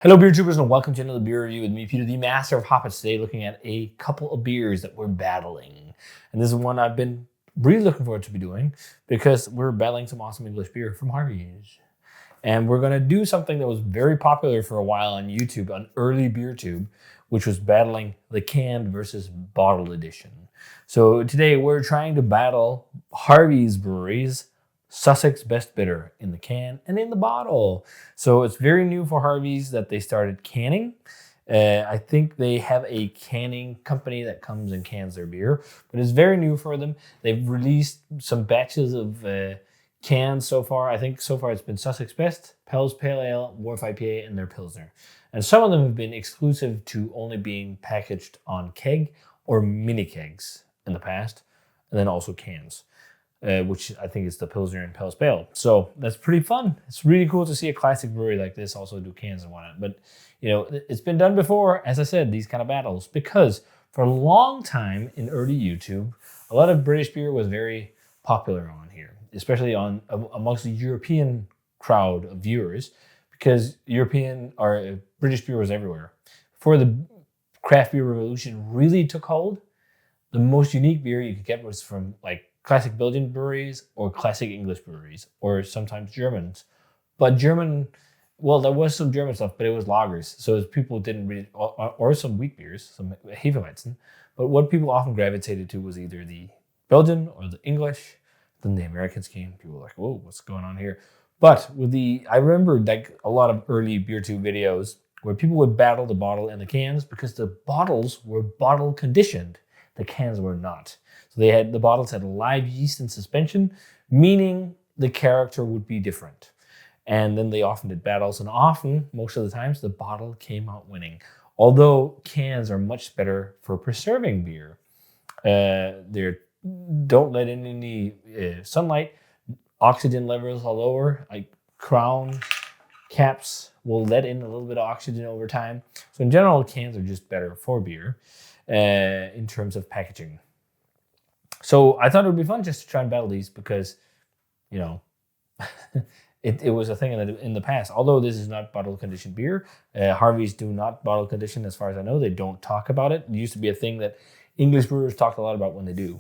Hello, beer tubers, and welcome to another beer review with me, Peter, the master of hoppets. Today, looking at a couple of beers that we're battling, and this is one I've been really looking forward to be doing because we're battling some awesome English beer from Harveys, and we're gonna do something that was very popular for a while on YouTube, on early BeerTube, which was battling the canned versus bottled edition. So today, we're trying to battle Harvey's breweries. Sussex Best Bitter in the can and in the bottle. So it's very new for Harvey's that they started canning. I think they have a canning company that comes and cans their beer, but it's very new for them. They've released some batches of cans so far. I think so far it's been Sussex Best, Pell's Pale Ale, Wharf IPA, and their Pilsner. And some of them have been exclusive to only being packaged on keg or mini kegs in the past, and then also cans. Which I think is the Pilsner and Pell's Pale. So that's pretty fun. It's really cool to see a classic brewery like this also do cans and whatnot. But, you know, it's been done before, as I said, these kind of battles, because for a long time in early YouTube, a lot of British beer was very popular on here, especially on amongst the European crowd of viewers, because European or British beer was everywhere. Before the craft beer revolution really took hold, the most unique beer you could get was from like classic Belgian breweries or classic English breweries, or sometimes Germans. But German, well, there was some German stuff, but it was lagers. So people didn't really, or some wheat beers, some Hefeweizen. But what people often gravitated to was either the Belgian or the English. Then the Americans came. People were like, whoa, what's going on here? But I remember like a lot of early BeerTube videos where people would battle the bottle and the cans because the bottles were bottle conditioned. The cans were not. So the bottles had live yeast in suspension, meaning the character would be different. And then they often did battles, and often, most of the times, the bottle came out winning. Although cans are much better for preserving beer. They don't let in any sunlight. Oxygen levels are lower. Like crown caps will let in a little bit of oxygen over time. So in general, cans are just better for beer in terms of packaging. So I thought it would be fun just to try and battle these because, you know, it was a thing in the past. Although this is not bottle conditioned beer, Harveys do not bottle condition as far as I know. They don't talk about it. It used to be a thing that English brewers talked a lot about when they do.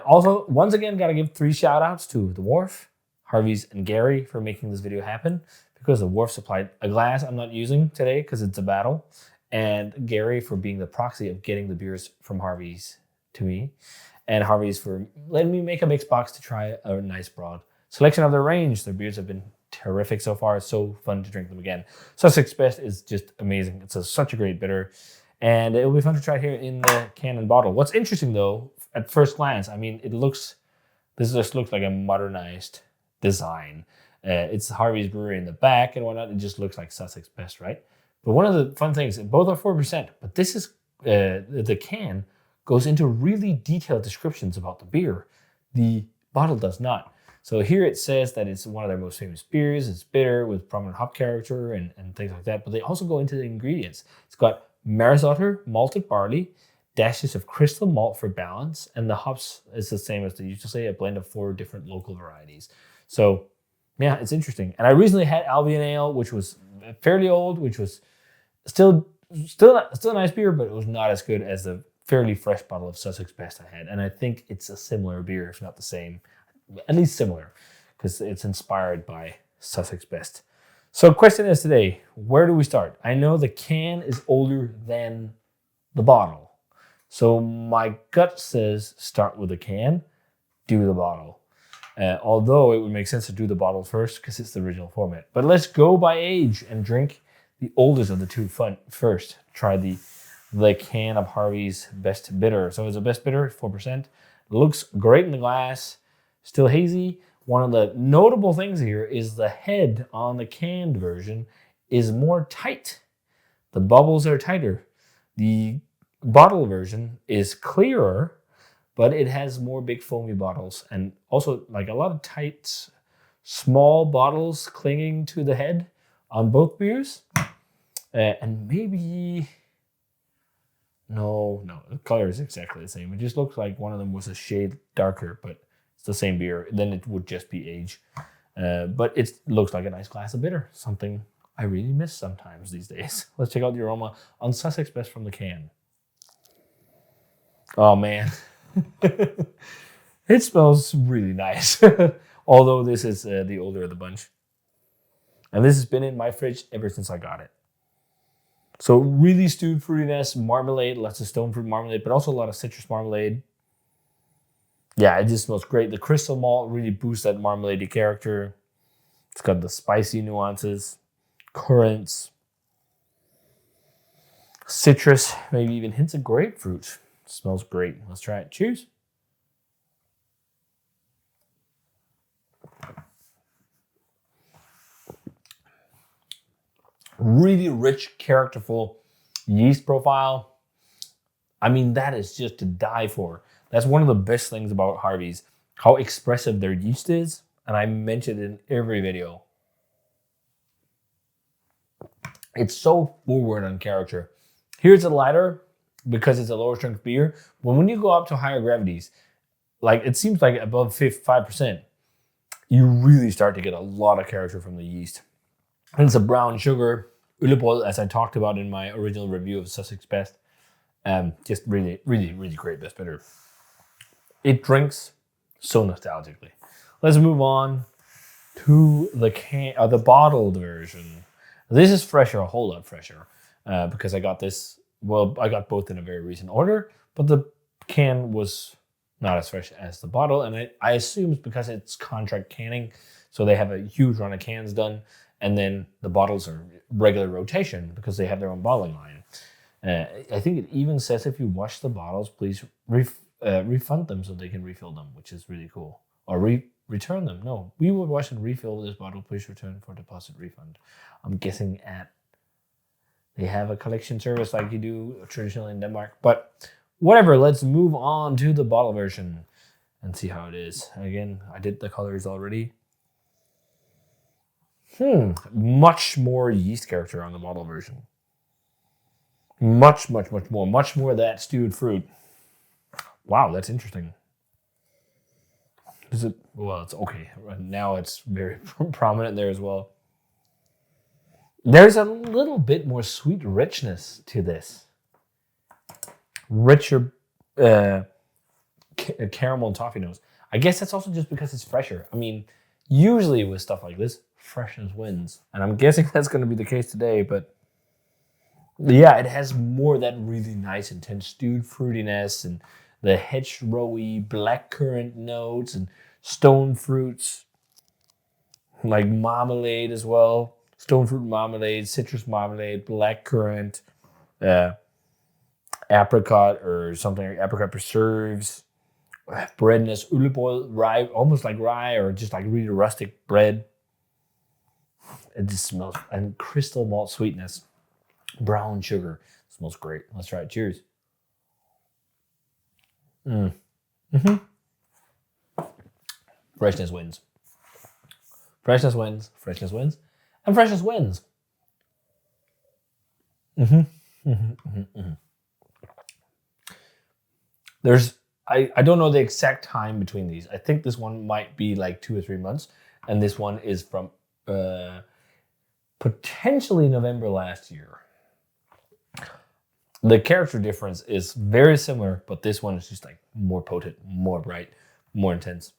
Also, once again, got to give 3 shout outs to the Wharf, Harveys, and Gary for making this video happen, because the Wharf supplied a glass I'm not using today because it's a battle, and Gary for being the proxy of getting the beers from Harveys to me, and Harveys for letting me make a mix box to try a nice broad selection of their range. Their beers have been terrific so far. It's so fun to drink them again. Sussex Best is just amazing. It's such a great bitter, and it'll be fun to try here in the can and bottle. What's interesting though, at first glance, I mean, this just looks like a modernized design. It's Harvey's Brewery in the back and whatnot. It just looks like Sussex Best, right? But one of the fun things, both are 4%, but this is the can goes into really detailed descriptions about the beer. The bottle does not. So here it says that it's one of their most famous beers. It's bitter with prominent hop character and things like that. But they also go into the ingredients. It's got maris otter, malted barley, dashes of crystal malt for balance, and the hops is the same as they used to say, a blend of 4 different local varieties. So yeah, it's interesting. And I recently had Albion Ale, which was fairly old, which was still a nice beer, but it was not as good as the fairly fresh bottle of Sussex Best I had. And I think it's a similar beer, if not the same, at least similar, because it's inspired by Sussex Best. So question is today, where do we start? I know the can is older than the bottle. So my gut says start with the can, do the bottle. Although it would make sense to do the bottle first because it's the original format. But let's go by age and drink the oldest of the two first. Try the can of Harvey's Best Bitter. So it's a Best Bitter, 4%. Looks great in the glass, still hazy. One of the notable things here is the head on the canned version is more tight. The bubbles are tighter. The bottle version is clearer, but it has more big foamy bottles and also like a lot of tight, small bottles clinging to the head on both beers. And maybe... No, the color is exactly the same. It just looks like one of them was a shade darker, but it's the same beer. Then it would just be age. But it looks like a nice glass of bitter, something I really miss sometimes these days. Let's check out the aroma on Sussex Best from the can. Oh man, it smells really nice. Although this is the older of the bunch. And this has been in my fridge ever since I got it. So really stewed fruitiness, marmalade, lots of stone fruit marmalade, but also a lot of citrus marmalade. Yeah, it just smells great. The crystal malt really boosts that marmalade character. It's got the spicy nuances, currants, citrus, maybe even hints of grapefruit. It smells great. Let's try it. Cheers. Really rich, characterful yeast profile. I mean, that is just to die for. That's one of the best things about Harveys, how expressive their yeast is. And I mentioned it in every video. It's so forward on character. Here's a lighter because it's a lower strength beer. When you go up to higher gravities, like it seems like above 5%, you really start to get a lot of character from the yeast. And it's a brown sugar, Ullebol, as I talked about in my original review of Sussex Best. Just really, really, really great best bitter. It drinks so nostalgically. Let's move on to the bottled version. This is fresher, a whole lot fresher, because I got this. Well, I got both in a very recent order, but the can was not as fresh as the bottle, and I assume it's because it's contract canning, so they have a huge run of cans done. And then the bottles are regular rotation because they have their own bottling line. I think it even says if you wash the bottles, please refund them so they can refill them, which is really cool. Or return them. No, we would wash and refill this bottle. Please return for deposit refund. I'm guessing they have a collection service like you do traditionally in Denmark. But whatever, let's move on to the bottle version and see how it is. Again, I did the colors already. Much more yeast character on the bottle version. Much, much, much more. Much more of that stewed fruit. Wow, that's interesting. Is it? Well, it's okay. Now it's very prominent there as well. There's a little bit more sweet richness to this. Richer caramel and toffee notes. I guess that's also just because it's fresher. I mean, usually with stuff like this, freshness wins. And I'm guessing that's going to be the case today, but yeah, it has more of that really nice, intense stewed fruitiness and the hedgerowy blackcurrant notes and stone fruits, like marmalade as well. Stone fruit marmalade, citrus marmalade, blackcurrant, apricot or something like apricot preserves, breadness, ullebol, rye, almost like rye or just like really rustic bread. It just smells, and crystal malt sweetness, brown sugar. It smells great. Let's try it. Cheers. Freshness wins. Freshness wins. Freshness wins. And freshness wins. There's, I don't know the exact time between these. I think this one might be like 2 or 3 months. And this one is from potentially November last year. The character difference is very similar, but this one is just like more potent, more bright, more intense.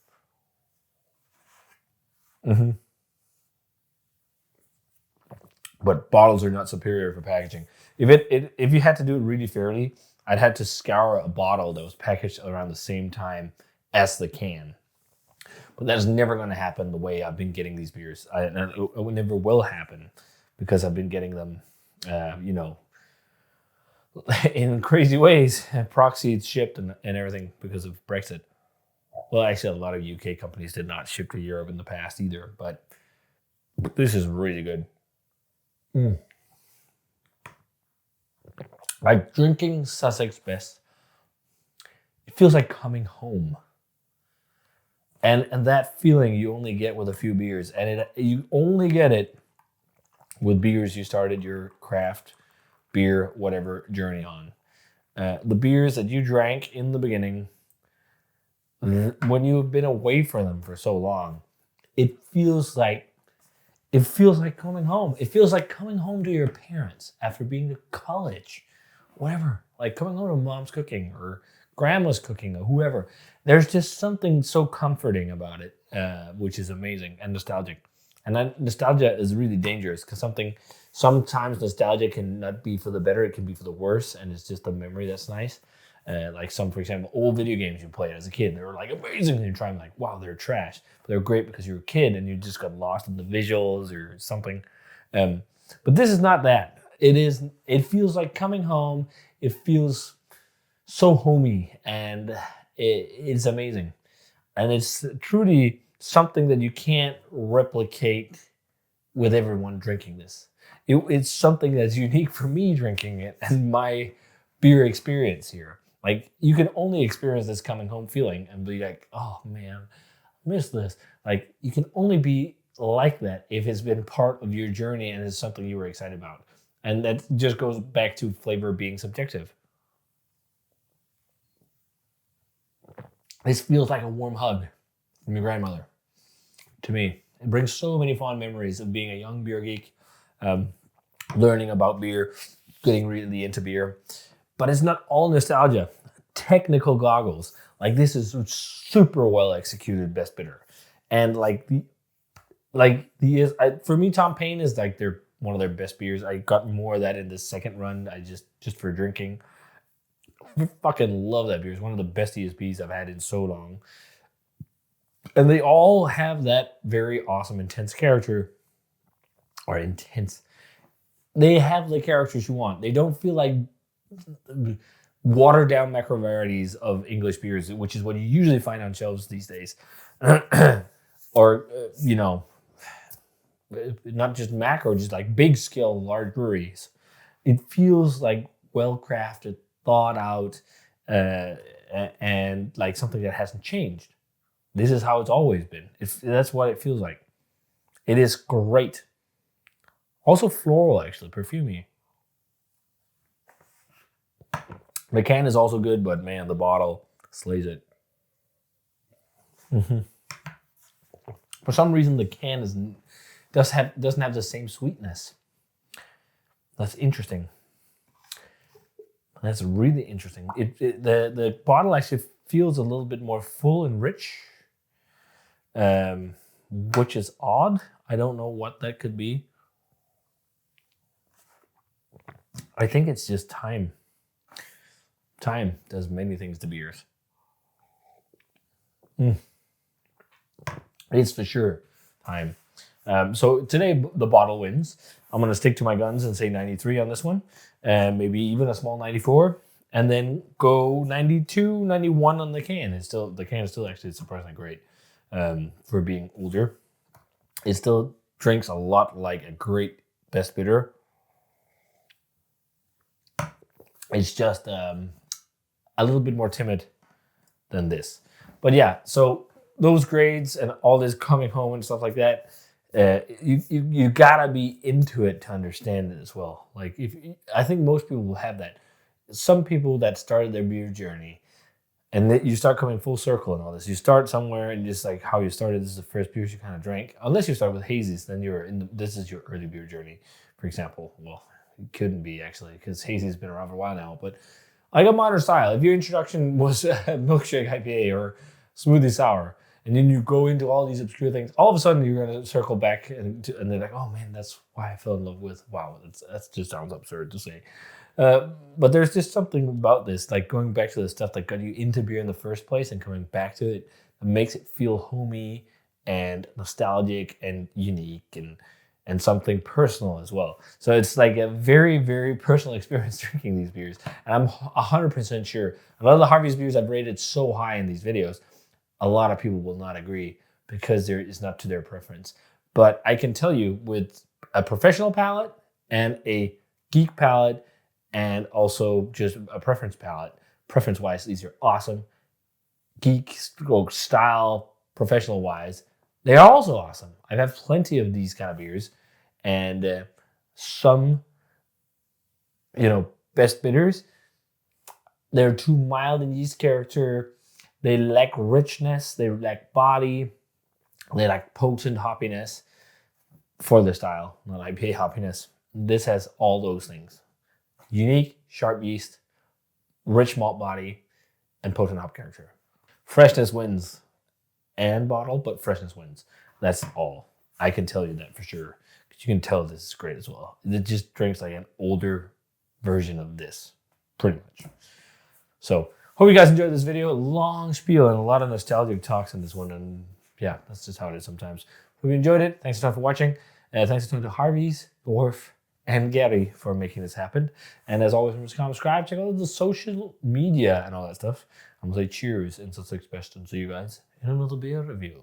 But bottles are not superior for packaging. If you had to do it really fairly, I'd have to scour a bottle that was packaged around the same time as the can. But that's never going to happen the way I've been getting these beers. It never will happen because I've been getting them, in crazy ways, proxied, shipped, and everything because of Brexit. Well, actually, a lot of UK companies did not ship to Europe in the past either, but this is really good. Like drinking Sussex Best, it feels like coming home. And that feeling you only get with a few beers. And you only get it with beers you started your craft beer, whatever journey on. The beers that you drank in the beginning, when you've been away from them for so long, it feels like it feels like coming home. It feels like coming home to your parents after being to college, whatever. Like coming home to mom's cooking or grandma's cooking or whoever. There's just something so comforting about it, which is amazing and nostalgic. And that nostalgia is really dangerous because sometimes nostalgia can not be for the better, it can be for the worse, and it's just a memory that's nice. Like for example, old video games you played as a kid, they were like amazing, and you're trying like, wow, they're trash, but they're great because you're a kid and you just got lost in the visuals or something. But this is not that. It feels like coming home. It feels so homey, and it's amazing, and it's truly something that you can't replicate with everyone drinking this. It's something that's unique for me drinking it and my beer experience here. Like you can only experience this coming home feeling and be like, oh man, I miss this. Like you can only be like that if it's been part of your journey and it's something you were excited about. And that just goes back to flavor being subjective. This feels like a warm hug from your grandmother to me. It brings so many fond memories of being a young beer geek, learning about beer, getting really into beer. But it's not all nostalgia. Technical goggles. Like this is super well executed best bitter. And for me, Tom Paine is like one of their best beers. I got more of that in the second run. I just for drinking. I fucking love that beer. It's one of the best ESBs I've had in so long. And they all have that very awesome, intense character. Or intense. They have the characters you want. They don't feel like watered down macro varieties of English beers, which is what you usually find on shelves these days. Or, not just macro, just like big scale, large breweries. It feels like well-crafted, thought out, and like something that hasn't changed. This is how it's always been. That's what it feels like. It is great. Also floral, actually, perfumey. The can is also good, but man, the bottle slays it. Mm-hmm. For some reason, the can doesn't have the same sweetness. That's interesting. That's really interesting. The bottle actually feels a little bit more full and rich, which is odd. I don't know what that could be. I think it's just time. Time does many things to beers. It's for sure time. So today the bottle wins. I'm going to stick to my guns and say 93 on this one. Maybe even a small 94. And then go 92, 91 on the can. The can is still actually surprisingly great for being older. It still drinks a lot like a great best bitter. It's just a little bit more timid than this. But yeah, so those grades and all this coming home and stuff like that, you gotta be into it to understand it as well. Like I think most people will have that. Some people that started their beer journey, and then you start coming full circle and all this. You start somewhere and just like how you started. This is the first beers you kind of drank. Unless you start with hazies, then this is your early beer journey. For example, well, it couldn't be actually because hazy's been around for a while now. But like a modern style, if your introduction was milkshake IPA or smoothie sour, and then you go into all these obscure things, all of a sudden you're going to circle back and they're like, oh man, that's why I fell in love with. Wow, that just sounds absurd to say. But there's just something about this, like going back to the stuff that got you into beer in the first place and coming back to it, that makes it feel homey and nostalgic and unique and something personal as well. So it's like a very, very personal experience drinking these beers. And I'm 100% sure a lot of the Harvey's beers I've rated so high in these videos, a lot of people will not agree because it's not to their preference. But I can tell you with a professional palate and a geek palate and also just a preference palette, preference-wise, these are awesome. Geek style, professional-wise, they are also awesome. I've had plenty of these kind of beers, and some, best bitters, they're too mild in yeast character. They lack richness. They lack body. They lack potent hoppiness. for the style, not IPA hoppiness. This has all those things. Unique, sharp yeast, rich malt body, and potent hop character. Freshness wins and bottle, but freshness wins. That's all. I can tell you that for sure. Because you can tell this is great as well. It just drinks like an older version of this, pretty much. So, hope you guys enjoyed this video. Long spiel and a lot of nostalgic talks in this one. And yeah, that's just how it is sometimes. Hope you enjoyed it. Thanks a ton for watching. Thanks a ton to Harveys, Dwarf, and Gary for making this happen. And as always, remember to comment, subscribe, check out the social media and all that stuff. I'm going to say cheers and Sussex best and see you guys in another beer review.